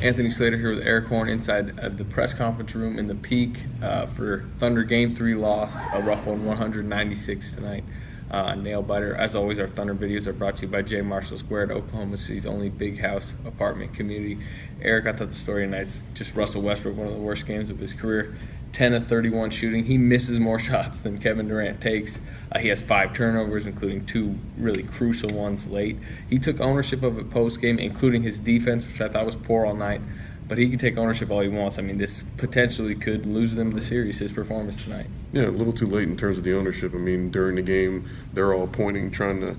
Anthony Slater here with Erik Horne inside the press conference room in the Peak for Thunder Game 3 loss, a rough one, 196 tonight. Nail biter. As always, our Thunder videos are brought to you by J. Marshall Squared, Oklahoma City's only big house apartment community. Erik, I thought the story tonight's just Russell Westbrook, one of the worst games of his career. 10 of 31 shooting. He misses more shots than Kevin Durant takes. He has 5 turnovers, including 2 really crucial ones late. He took ownership of it post-game, including his defense, which I thought was poor all night. But he can take ownership all he wants. I mean, this potentially could lose them the series, his performance tonight. Yeah, a little too late in terms of the ownership. I mean, during the game, they're all pointing, trying to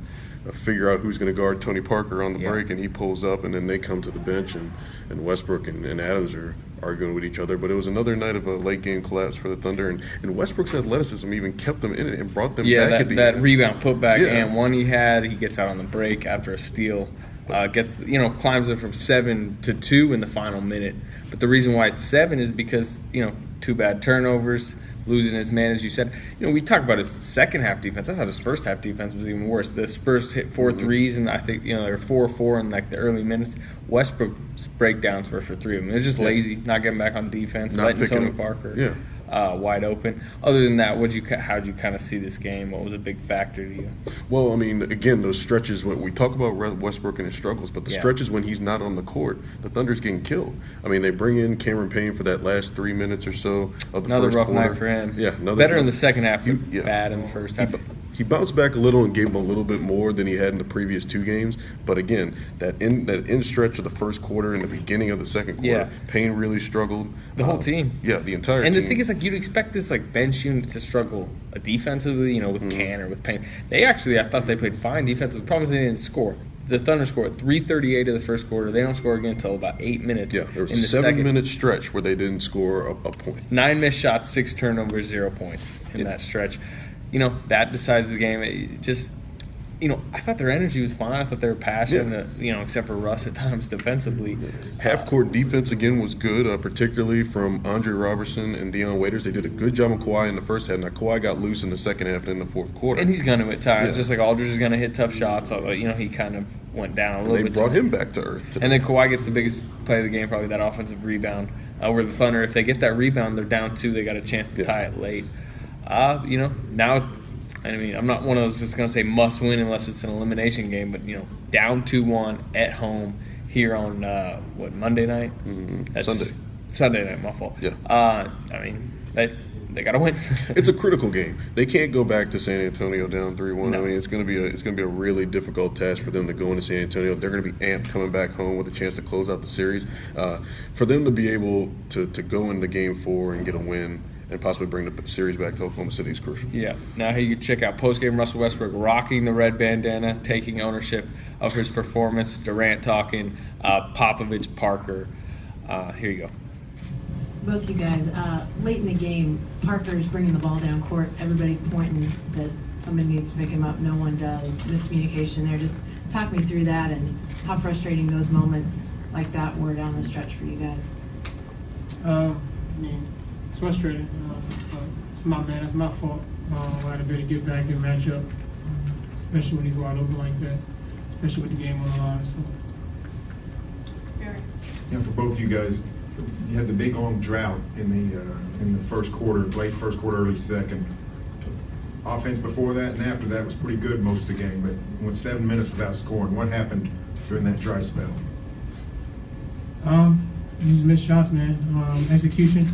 figure out who's going to guard Tony Parker on the break, and he pulls up, and then they come to the bench, and Westbrook and Adams are arguing with each other. But it was another night of a late-game collapse for the Thunder, and Westbrook's athleticism even kept them in it and brought them back at the that end. rebound putback and one he had, he gets out on the break after a steal. Climbs it from 7 to 2 in the final minute. But the reason why it's 7 is because, 2 bad turnovers, losing his man, as you said. We talked about his second half defense. I thought his first half defense was even worse. The Spurs hit 4 threes, and I think, they were 4-4 in the early minutes. Westbrook's breakdowns were for 3 of them. It was just lazy, not getting back on defense, letting Tony Parker wide open. Other than that, how'd you kind of see this game? What was a big factor to you? Well, I mean, again, those stretches when we talk about Westbrook and his struggles, but the stretches when he's not on the court, the Thunder's getting killed. I mean, they bring in Cameron Payne for that last 3 minutes or so of the another first rough quarter. Night for him. Yeah, better in the second half, but bad in the first half. He bounced back a little and gave him a little bit more than he had in the previous 2 games. But again, that end stretch of the first quarter and the beginning of the second quarter, Payne really struggled. The whole team. Yeah, the entire team. And the thing is, you'd expect this bench unit to struggle defensively, with Can or with Payne. They actually, I thought they played fine defensively. The problem is they didn't score. The Thunder scored 3:38 of the first quarter. They don't score again until about 8 minutes. Yeah, there was a 7-minute stretch where they didn't score a point. 9 missed shots, 6 turnovers, 0 points in that stretch. That decides the game. It just, I thought their energy was fine. I thought they were passionate, except for Russ at times defensively. Half-court defense, again, was good, particularly from Andre Robertson and Dion Waiters. They did a good job on Kawhi in the first half. Now, Kawhi got loose in the second half and in the fourth quarter. And he's going to at times, just like Aldridge is going to hit tough shots. Although, he kind of went down a little bit. They brought him back to earth today. And then Kawhi gets the biggest play of the game, probably that offensive rebound, where the Thunder, if they get that rebound, they're down 2. They got a chance to tie it late. Now – I'm not one of those that's going to say must win unless it's an elimination game, but, down 2-1 at home here on, Monday night? Sunday. Sunday night, my fault. Yeah. They got to win. It's a critical game. They can't go back to San Antonio down 3-1. No. It's going to be a really difficult task for them to go into San Antonio. They're going to be amped coming back home with a chance to close out the series. For them to be able to go into Game 4 and get a win and possibly bring the series back to Oklahoma City is crucial. Yeah. Now here you check out postgame Russell Westbrook rocking the red bandana, taking ownership of his performance. Durant talking, Popovich, Parker. Here you go. Both you guys, late in the game, Parker's bringing the ball down court. Everybody's pointing that somebody needs to pick him up. No one does. Miscommunication there. Just talk me through that and how frustrating those moments like that were down the stretch for you guys. It's frustrating. It's my man. It's my fault. I better get back and match up, especially when he's wide open like that, especially with the game on the line. So. For both you guys, you had the big long drought in the first quarter, late first quarter, early second. Offense before that and after that was pretty good most of the game, but went 7 minutes without scoring. What happened during that dry spell? You missed shots, man. Execution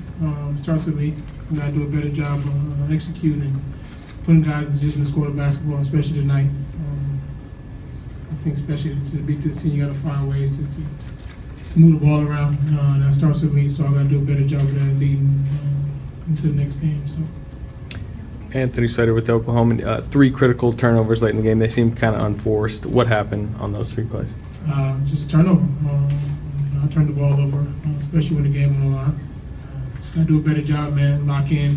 starts with me. I got to do a better job of executing, putting guys in position to score the basketball, especially tonight. I think especially to beat this team, you got to find ways to move the ball around. And that starts with me, so I got to do a better job of that leading into the next game. So. Anthony Slater with Oklahoman. 3 critical turnovers late in the game. They seemed kind of unforced. What happened on those 3 plays? Just a turnover. I turned the ball over, especially when the game on the line. Just got to do a better job, man. Lock in,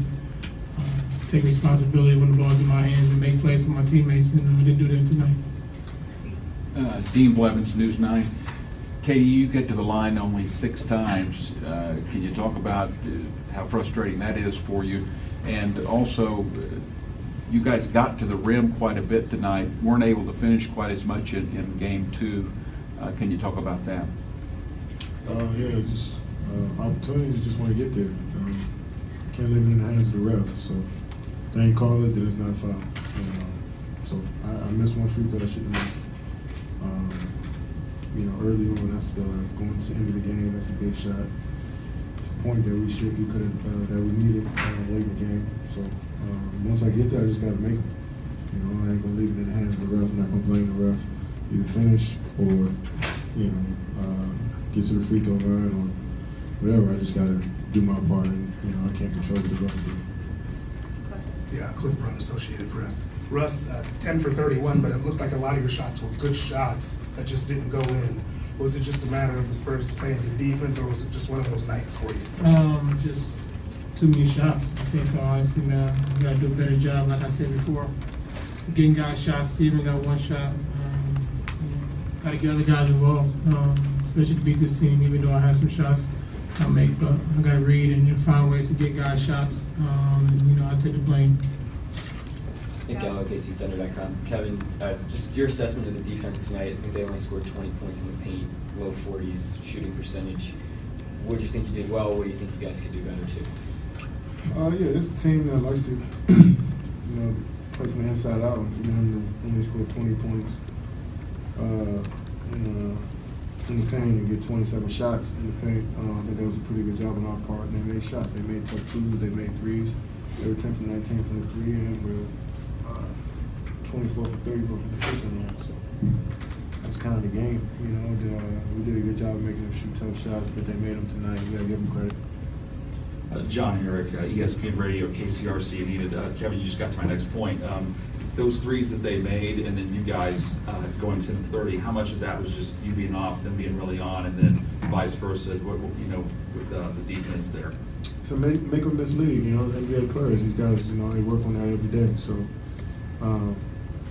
take responsibility when the ball's in my hands, and make plays for my teammates. And I didn't do that tonight. Dean Blevins, News 9. Katie, you get to the line only 6 times. Can you talk about how frustrating that is for you? And also, you guys got to the rim quite a bit tonight, weren't able to finish quite as much in Game 2. Can you talk about that? Yeah, just opportunities. Just want to get there. Can't leave it in the hands of the ref. So if they ain't call it, then it's not a foul. So I missed one free throw I shouldn't have missed. Early on, that's going to the end of the game. That's a big shot. It's a point that we could have that we needed late in the game. So once I get there, I just got to make it. I ain't gonna leave it in the hands of the ref. I'm not gonna blame the ref. Either finish or get to the free throw line or whatever. I just gotta do my part, and I can't control what the ref do. Yeah, Cliff Brown, Associated Press. Russ, 10 for 31, but it looked like a lot of your shots were good shots that just didn't go in. Was it just a matter of the Spurs playing the defense, or was it just one of those nights for you? Just too many shots. I think honestly, man, we gotta do a better job. Like I said before, getting guys shots. Steven got one shot. Gotta get other guys involved, especially to beat this team. Even though I had some shots I make, but I gotta read and find ways to get guys shots. I take the blame. Nick Gallo, KCThunder.com. Kevin, just your assessment of the defense tonight. I think they only scored 20 points in the paint, low 40s shooting percentage. What do you think you did well? What do you think you guys could do better too? Yeah, this is a team that likes to, play from the inside out. And for them to only score 20 points in the paint and get 27 shots in the paint, I think that was a pretty good job on our part. And they made shots. They made tough twos. They made threes. They were 10 for 19 from the three, and we're 24 for 34 from the free throw line. So that's kind of the game. We did a good job of making them shoot tough shots, but they made them tonight. You got to give them credit. John, Erik, ESPN Radio, KCRC needed. Kevin, you just got to my next point. Those threes that they made, and then you guys going 10-30. How much of that was just you being off, them being really on, and then vice versa? With the defense there. So make them mislead. NBA players. These guys, they work on that every day. So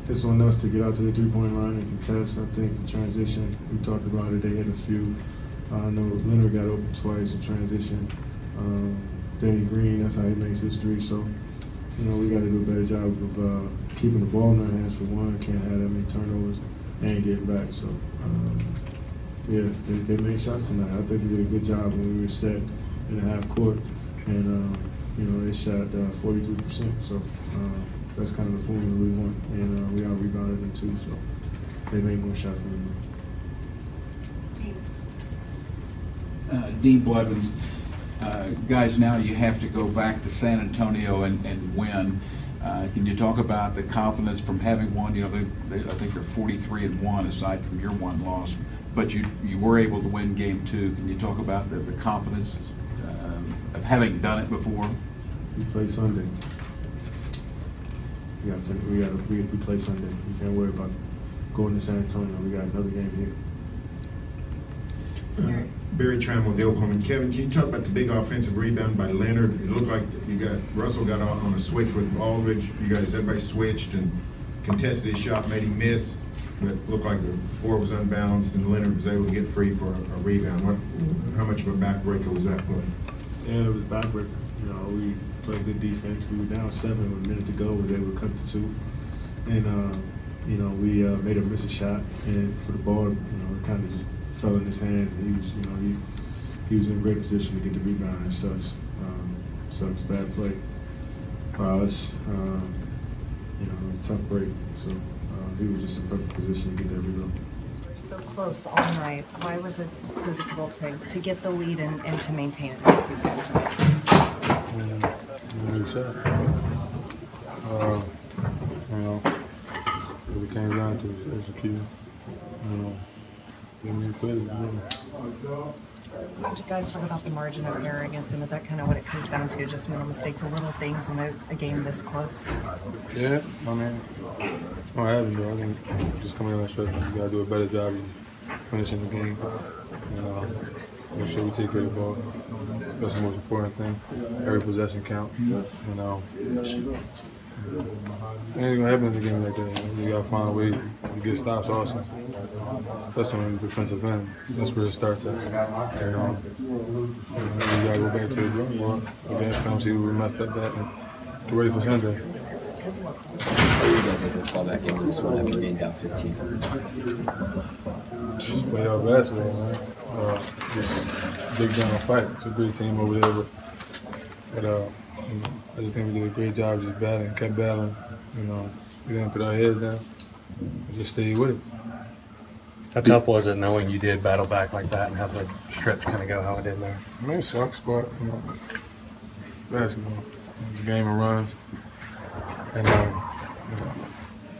it's on us to get out to the three-point line and contest. I think the transition we talked about it. They hit a few. I know Leonard got open twice in transition. Danny Green, that's how he makes his three. So, we got to do a better job of keeping the ball in our hands for one. Can't have that many turnovers and getting back. So, they made shots tonight. I think we did a good job when we were set in the half court, and they shot 42%. So that's kind of the formula we want, and we out rebounded them too. So they made more shots than we did. Dean Blevins, guys, now you have to go back to San Antonio and win. Can you talk about the confidence from having won? I think they're 43-1 aside from your one loss, but you were able to win game 2. Can you talk about the confidence of having done it before? We play Sunday. We play Sunday. You can't worry about going to San Antonio. We got another game here. Barry Tram with the Oklahoman. Kevin, can you talk about the big offensive rebound by Leonard? It looked like Russell got on a switch with Aldridge. Everybody switched and contested his shot, made him miss. But it looked like the floor was unbalanced, and Leonard was able to get free for a rebound. How much of a backbreaker was that play? Yeah, it was a backbreaker. We played good defense. We were down 7 with a minute to go. We were able to cut to 2. And, we made him miss a shot. And for the ball, it kind of just fell in his hands. And he was in a great position to get the rebound. It sucks. Sucks. Bad play by us. Tough break. So he was just in perfect position to get that rebound. So close all night. Why was it so difficult to get the lead and to maintain it against these guys tonight? What it came down to is executing. Did you guys talk about the margin of error against them? Is that kind of what it comes down to? Just little mistakes and little things when it's a game this close? Yeah, it's gonna happen, though. I think just coming in that stretch, we gotta do a better job of finishing the game. Make sure we take care of the ball. That's the most important thing. Every possession count. Ain't gonna happen in a game like that. You gotta find a way to get stops also. Especially on the defensive end. That's where it starts at. You gotta go back to the drawing board. Again, film, see where we messed up at, and get ready for Sunday. How are you guys able to fall back into this one after being down 15? Just play our basketball, man. just dig down and fight. It's a great team over there, but I just think we did a great job just battling, kept battling. We didn't put our heads down. We just stayed with it. How tough was it knowing you did battle back like that and have the stretch kind of go how it did there? I mean, it sucks, but basketball. It's a game of runs, and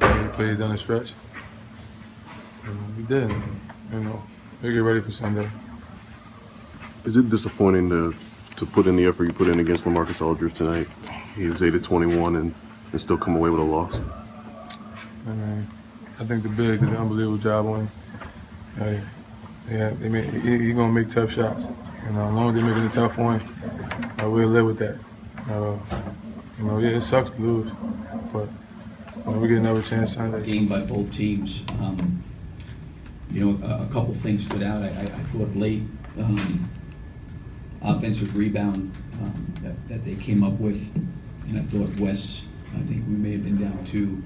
we played down the stretch. And we did. We get ready for Sunday. Is it disappointing to put in the effort you put in against LaMarcus Aldridge tonight? He was 8 of 21 and still come away with a loss. I think the big did an unbelievable job on him. He's gonna make tough shots. As long as they're making a tough one, we'll live with that. It sucks to lose, but we get another chance Sunday. Game by both teams. A couple things stood out. I thought late offensive rebound that they came up with, and I thought Wes, I think we may have been down 2.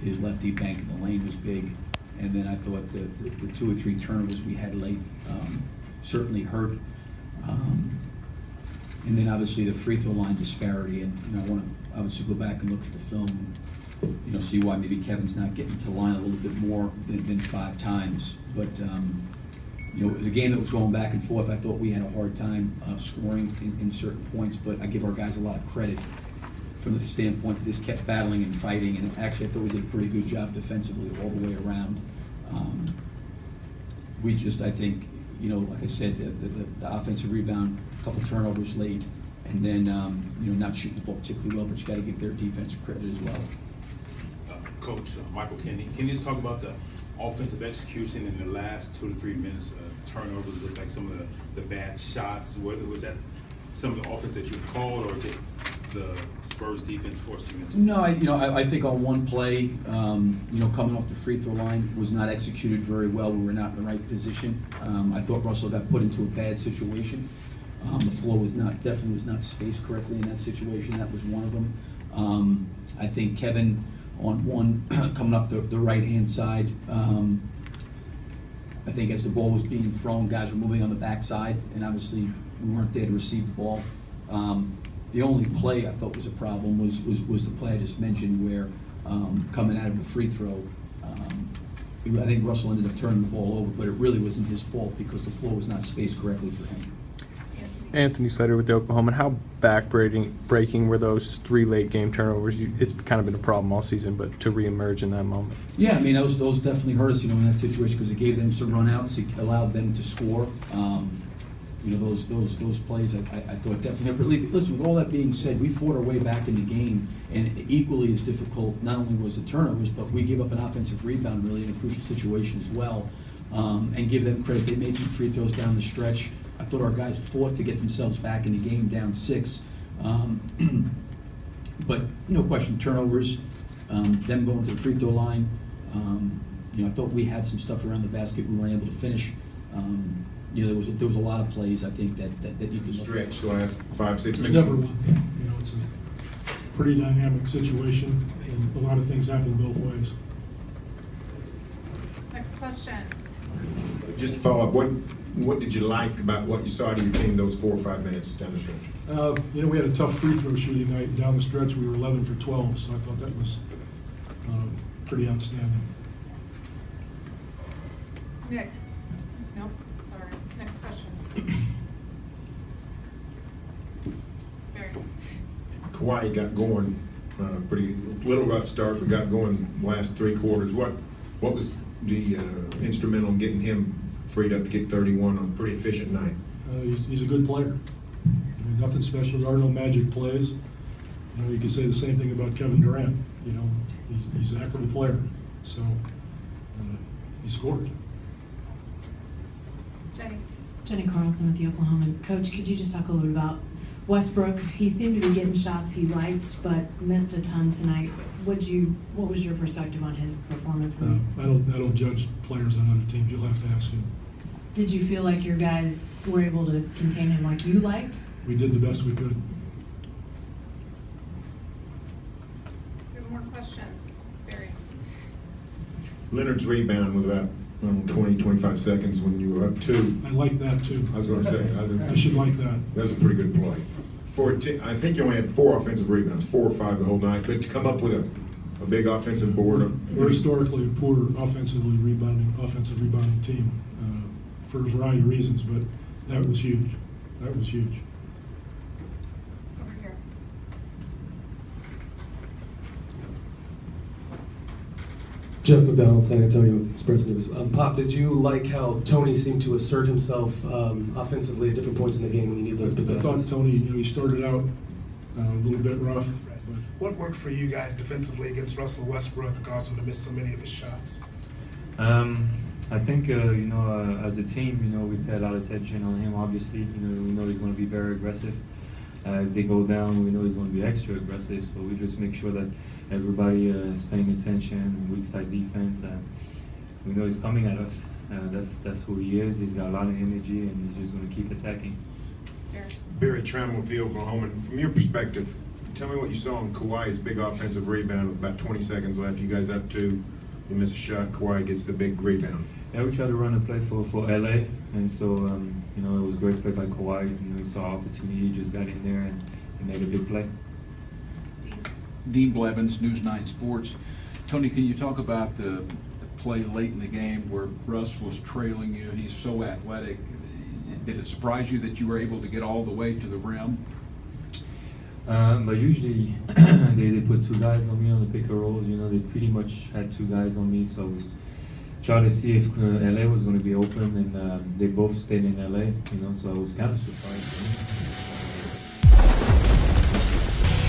His lefty bank in the lane was big, and then I thought the 2 or 3 turnovers we had late certainly hurt. And then obviously the free throw line disparity, and I want to obviously go back and look at the film, and see why maybe Kevin's not getting to the line a little bit more than 5 times. But it was a game that was going back and forth. I thought we had a hard time scoring in certain points, but I give our guys a lot of credit from the standpoint that just kept battling and fighting, and actually I thought we did a pretty good job defensively all the way around. We just, I think, like I said, the offensive rebound, a couple turnovers late, and then not shooting the ball particularly well, but you got to give their defense credit as well. Coach Michael Kennedy, can you just talk about the offensive execution in the last 2 to 3 minutes? Turnovers looked like some of the bad shots. Whether was that some of the offense that you called, or just the Spurs defense forced you into? No, I think on one play, coming off the free throw line was not executed very well. We were not in the right position. I thought Russell got put into a bad situation. The floor definitely was not spaced correctly in that situation. That was one of them. I think Kevin on one coming up the right-hand side. I think as the ball was being thrown, guys were moving on the backside, and obviously we weren't there to receive the ball. The only play I thought was a problem was the play I just mentioned, where coming out of the free throw, I think Russell ended up turning the ball over, but it really wasn't his fault because the floor was not spaced correctly for him. Anthony Slater with the Oklahoman. How back-breaking were those 3 late game turnovers? It's kind of been a problem all season, but to reemerge in that moment. Yeah, I mean, those definitely hurt us, in that situation, because it gave them some run-outs, it allowed them to score. Those plays, I thought definitely. But listen, with all that being said, we fought our way back in the game, and equally as difficult, not only was the turnovers, but we gave up an offensive rebound really in a crucial situation as well. And give them credit, they made some free throws down the stretch. I thought our guys fought to get themselves back in the game down 6. But no question, turnovers, them going to the free throw line. I thought we had some stuff around the basket we weren't able to finish. There was a lot of plays, I think, that you could stretch the last 5-6 minutes. It's never one thing. It's a pretty dynamic situation, and a lot of things happen both ways. Next question. Just to follow up, what did you like about what you saw out of your team those 4 or 5 minutes down the stretch? We had a tough free throw shooting night. Down the stretch, we were 11 for 12, so I thought that was pretty outstanding. Nick. Nope, sorry. Next question. Barry. Kawhi got going pretty little rough start, but got going last 3 quarters. What was the instrumental in getting him freed up to get 31 on a pretty efficient night? He's a good player. Nothing special. There are no magic plays. You could say the same thing about Kevin Durant. He's an excellent player. So he scored. Jenny Carlson with the Oklahoman. Coach, could you just talk a little bit about Westbrook? He seemed to be getting shots he liked, but missed a ton tonight. What was your perspective on his performance? I don't judge players on other teams. You'll have to ask him. Did you feel like your guys were able to contain him like you liked? We did the best we could. We have more questions. Barry. Leonard's rebound was about 20, 25 seconds when you were up 2. I like that too. I was going to say, I should like that. that was a pretty good play. I think you only had 4 offensive rebounds, 4 or 5 the whole night, but to come up with a big offensive board. We're historically a poor offensive rebounding team for a variety of reasons, but that was huge. That was huge. Over here. Jeff McDonald, San Antonio Spurs News. Pop, did you like how Tony seemed to assert himself offensively at different points in the game when you need those big I thought baskets? Tony, he started out a little bit rough. What worked for you guys defensively against Russell Westbrook to cause him to miss so many of his shots? I think, as a team, we pay a lot of attention on him, obviously. We know he's going to be very aggressive. If they go down, we know he's going to be extra aggressive, so we just make sure that everybody is paying attention, weak side defense. We know he's coming at us. That's who he is. He's got a lot of energy, and he's just going to keep attacking. Barry Trammell with the Oklahoman. From your perspective, tell me what you saw in Kawhi's big offensive rebound with about 20 seconds left. You guys up 2, you miss a shot, Kawhi gets the big rebound. Yeah, we try to run a play for LA, and so it was a great play by Kawhi. He saw opportunity, he just got in there and made a big play. Dean Blevins, News 9 Sports. Tony, can you talk about the play late in the game where Russ was trailing you? He's so athletic. Did it surprise you that you were able to get all the way to the rim? But usually they put 2 guys on me on the pick and rolls. They pretty much had 2 guys on me, so I was trying to see if LA was going to be open, and they both stayed in LA. So I was kind of surprised.